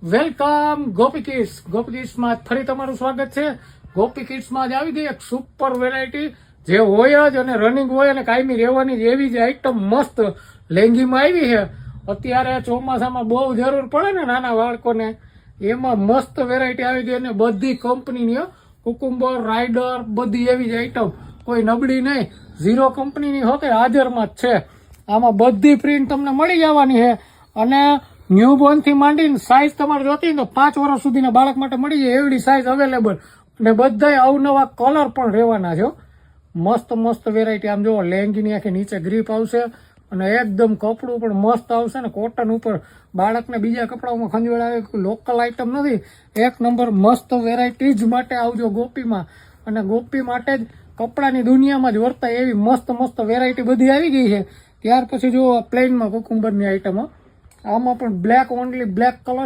Welcome ગોપી કિડ્સમાં ફરી તમારું સ્વાગત છે. ગોપી કિડ્સમાં જ આવી ગઈ એક સુપર વેરાયટી જે હોય જ અને રનિંગ હોય અને કાયમી રહેવાની એવી જ આઈટમ મસ્ત લેંગીમાં આવી છે. અત્યારે ચોમાસામાં બહુ જરૂર પડે ને નાના બાળકોને, એમાં મસ્ત વેરાયટી આવી ગઈ અને બધી કંપનીની કુકુંબર, રાઇડર બધી એવી જ આઈટમ, કોઈ નબળી નહીં. ઝીરો કંપનીની હોતે હાજરમાં જ છે. આમાં બધી પ્રિન્ટ તમને મળી જવાની છે અને ન્યૂબોર્ન થી માંડીને સાઇઝ તમારે જોતી ને તો 5 વર્ષ સુધીના બાળક માટે મળી જાય એવડી સાઇઝ અવેલેબલ. અને બધાય અવનવા કલર પણ રહેવાના છે. મસ્ત મસ્ત વેરાયટી. આમ જુઓ, લેંગીની આખી નીચે ગ્રીપ આવશે અને એકદમ કપડું પણ મસ્ત આવશે ને કોટન ઉપર. બાળકને બીજા કપડાઓમાં ખંજવાળાવે, લોકલ આઈટમ નથી. એક નંબર મસ્ત વેરાયટી જ માટે આવજો ગોપીમાં. અને ગોપી માટે જ કપડાની દુનિયામાં જ વર્તાય એવી મસ્ત મસ્ત વેરાયટી બધી આવી ગઈ છે. ત્યાર પછી જુઓ પ્લેનમાં કુકુંબરની આઈટમો, આમાં પણ બ્લેક, ઓનલી બ્લેક કલર છે.